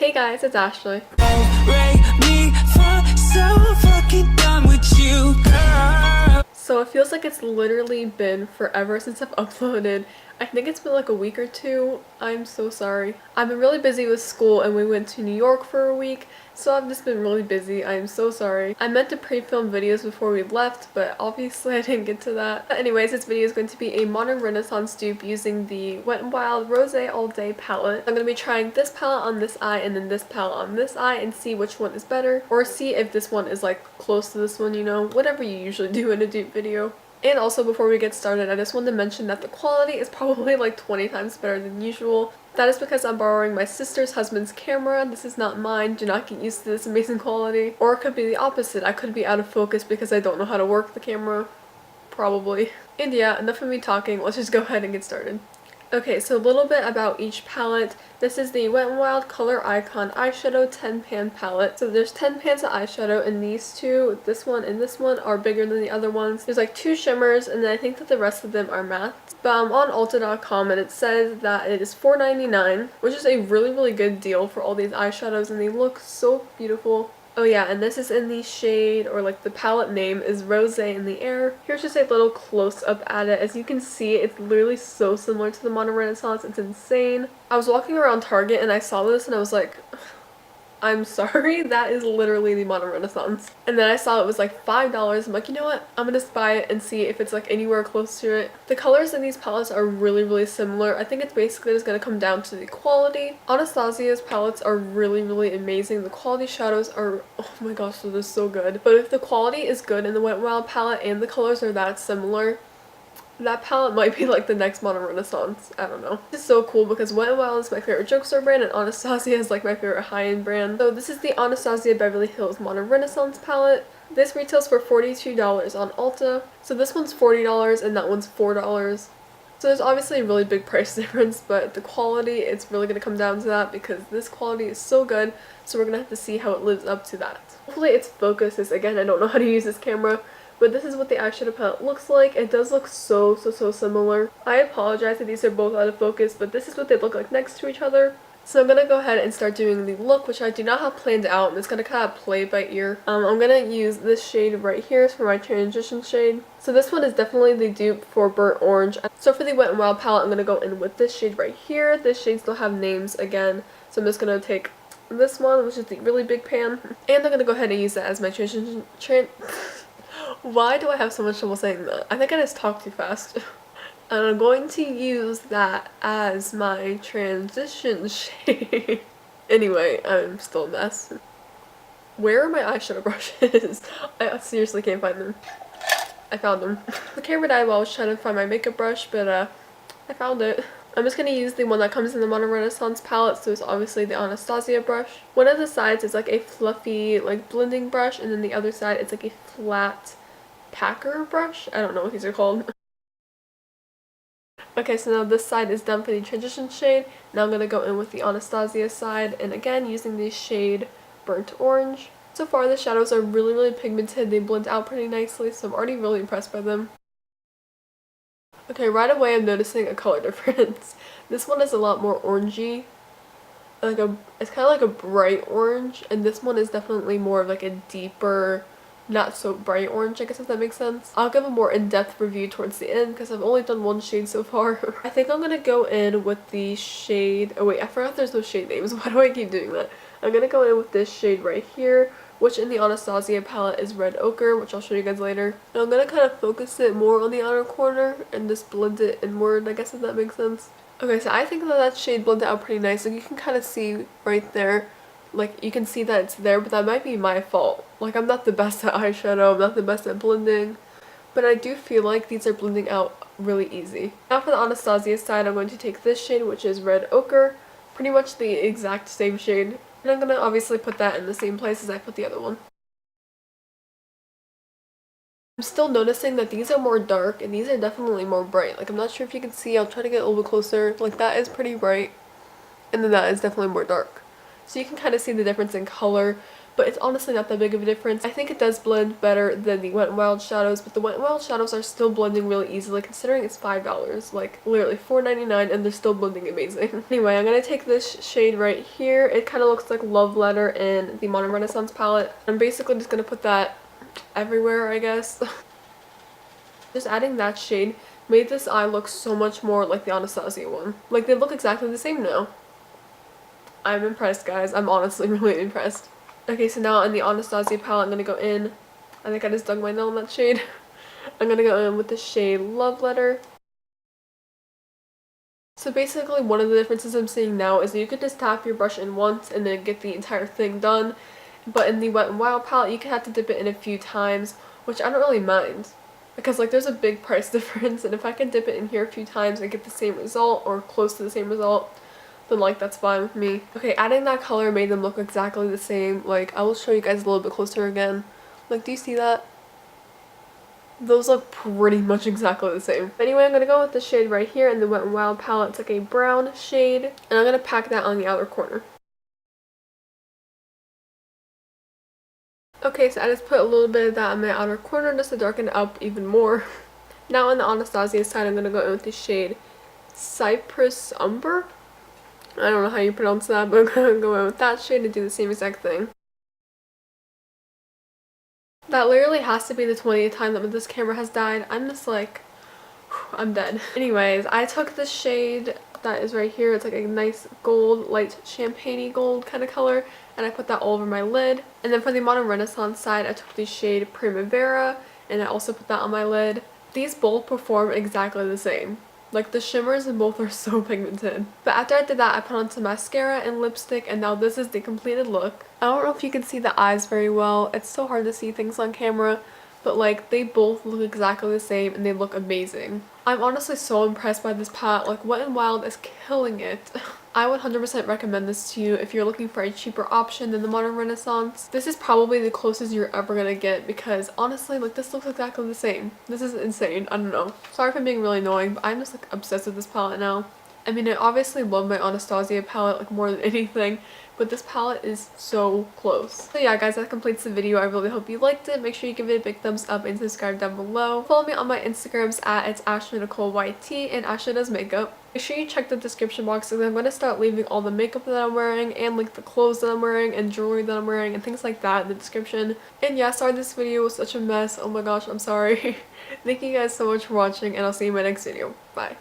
Hey guys, it's Ashley. So it feels like it's literally been forever since I've uploaded. I think it's been like a week or two. I'm so sorry. I've been really busy with school and we went to New York for a week, so I've just been really busy. I am so sorry. I meant to pre-film videos before we left, but obviously I didn't get to that. But anyways, this video is going to be a modern renaissance dupe using the Wet n Wild Rosé All Day palette. I'm going to be trying this palette on this eye and then this palette on this eye and see which one is better, or see if this one is like close to this one, you know, whatever you usually do in a dupe video. And also, before we get started, I just wanted to mention that the quality is probably like 20 times better than usual. That is because I'm borrowing my sister's husband's camera. This is not mine. Do not get used to this amazing quality. Or it could be the opposite. I could be out of focus because I don't know how to work the camera. Probably. And yeah, enough of me talking. Let's just go ahead and get started. Okay, so a little bit about each palette. This is the Wet n Wild Color Icon Eyeshadow 10 pan palette. So there's 10 pans of eyeshadow, and these two, this one and this one, are bigger than the other ones. There's like 2 shimmers, and then I think that the rest of them are mattes. But I'm on Ulta.com and it says that it is $4.99, which is a really good deal for all these eyeshadows, and they look so beautiful. Oh yeah, and this is in the shade, or like the palette name is Rosé in the Air. Here's just a little close-up at it. As you can see, it's literally so similar to the Modern Renaissance. It's insane. I was walking around Target and I saw this and I was like, I'm sorry, that is literally the Modern Renaissance. And then I saw it was like $5. I'm like, you know what? I'm gonna buy it and see if it's like anywhere close to it. The colors in these palettes are really similar. I think it's basically just gonna come down to the quality. Anastasia's palettes are really amazing. The quality shadows are, oh my gosh, they're so good. But if the quality is good in the Wet n Wild palette and the colors are that similar, that palette might be like the next Modern Renaissance. I don't know. This is so cool because Wet n Wild is my favorite drugstore brand and Anastasia is like my favorite high-end brand. So this is the Anastasia Beverly Hills Modern Renaissance palette. This retails for $42 on Ulta. So this one's $40 and that one's $4. So there's obviously a really big price difference, but the quality, it's really going to come down to that because this quality is so good. So we're going to have to see how it lives up to that. Hopefully it's focused. Again, I don't know how to use this camera. But this is what the eyeshadow palette looks like. It does look so similar. I apologize that these are both out of focus, but this is what they look like next to each other. So I'm going to go ahead and start doing the look, which I do not have planned out. I'm just going to kind of play by ear. I'm going to use this shade right here for my transition shade. So this one is definitely the dupe for Burnt Orange. So for the Wet n Wild palette, I'm going to go in with this shade right here. This shade still have names again. So I'm just going to take this one, which is the really big pan. And I'm going to go ahead and use that as my transition Why do I have so much trouble saying that? I think I just talk too fast. And I'm going to use that as my transition shade. Anyway, I'm still a mess. Where are my eyeshadow brushes? I seriously can't find them. I found them. The camera died while I was trying to find my makeup brush, but I found it. I'm just going to use the one that comes in the Modern Renaissance palette, so it's obviously the Anastasia brush. One of the sides is like a fluffy like blending brush, and then the other side is like a flat packer brush. I don't know what these are called. Okay, so now this side is done for the transition shade. Now I'm going to go in with the Anastasia side, and again using the shade Burnt Orange. So far the shadows are really pigmented. They blend out pretty nicely, so I'm already really impressed by them. Okay, right away I'm noticing a color difference. This one is a lot more orangey. It's kind of like a bright orange, and this one is definitely more of like a deeper, not so bright orange, I guess, if that makes sense. I'll give a more in-depth review towards the end because I've only done one shade so far. I think I'm going to go in with the shade... Oh wait, I forgot there's no shade names. Why do I keep doing that? I'm going to go in with this shade right here, which in the Anastasia palette is Red Ochre, which I'll show you guys later. And I'm going to kind of focus it more on the outer corner and just blend it inward, I guess, if that makes sense. Okay, so I think that shade blended out pretty nice. Like, you can kind of see right there. Like, you can see that it's there, but that might be my fault. Like, I'm not the best at eyeshadow, I'm not the best at blending, but I do feel like these are blending out really easy. Now for the Anastasia side, I'm going to take this shade, which is Red Ochre, pretty much the exact same shade, and I'm going to obviously put that in the same place as I put the other one. I'm still noticing that these are more dark, and these are definitely more bright. Like, I'm not sure if you can see, I'll try to get a little bit closer. Like, that is pretty bright, and then that is definitely more dark. So you can kind of see the difference in color, but it's honestly not that big of a difference. I think it does blend better than the Wet n Wild shadows, but the Wet n Wild shadows are still blending really easily considering it's $5, like literally $4.99, and they're still blending amazing. Anyway, I'm gonna take this shade right here. It kind of looks like Love Letter in the Modern Renaissance palette. I'm basically just gonna put that everywhere, I guess. Just adding that shade made this eye look so much more like the Anastasia one. Like, they look exactly the same now. I'm impressed, guys. I'm honestly really impressed. Okay, so now in the Anastasia palette, I'm gonna go in. I think I just dug my nail in that shade. I'm gonna go in with the shade Love Letter. So basically, one of the differences I'm seeing now is that you could just tap your brush in once and then get the entire thing done. But in the Wet n Wild palette, you can have to dip it in a few times, which I don't really mind. Because, like, there's a big price difference, and if I can dip it in here a few times and get the same result, or close to the same result, then, like, that's fine with me. Okay, adding that color made them look exactly the same. Like, I will show you guys a little bit closer again. Like, do you see that? Those look pretty much exactly the same. Anyway, I'm going to go with the shade right here in the Wet n Wild palette. It's like a brown shade, and I'm going to pack that on the outer corner. Okay, so I just put a little bit of that on my outer corner just to darken it up even more. Now on the Anastasia side, I'm going to go in with the shade Cypress Umber. I don't know how you pronounce that, but I'm going to go in with that shade and do the same exact thing. That literally has to be the 20th time that this camera has died. I'm just like, I'm dead. Anyways, I took this shade that is right here. It's like a nice gold, light champagne-y gold kind of color, and I put that all over my lid. And then for the Modern Renaissance side, I took the shade Primavera, and I also put that on my lid. These both perform exactly the same. Like, the shimmers in both are so pigmented. But after I did that, I put on some mascara and lipstick, and now this is the completed look. I don't know if you can see the eyes very well. It's so hard to see things on camera, but like, they both look exactly the same and they look amazing. I'm honestly so impressed by this palette. Like, Wet n Wild is killing it. I would 100% recommend this to you if you're looking for a cheaper option than the Modern Renaissance. This is probably the closest you're ever gonna get because honestly, like, this looks exactly the same. This is insane. I don't know. Sorry for being really annoying, but I'm just like obsessed with this palette now. I mean, I obviously love my Anastasia palette like more than anything, but this palette is so close. So yeah, guys, that completes the video. I really hope you liked it. Make sure you give it a big thumbs up and subscribe down below. Follow me on my Instagrams at ItsAshleeNicole and Ashley Does Makeup. Make sure you check the description box because I'm going to start leaving all the makeup that I'm wearing and like the clothes that I'm wearing and jewelry that I'm wearing and things like that in the description. And yeah, sorry this video was such a mess. Oh my gosh, I'm sorry. Thank you guys so much for watching, and I'll see you in my next video. Bye.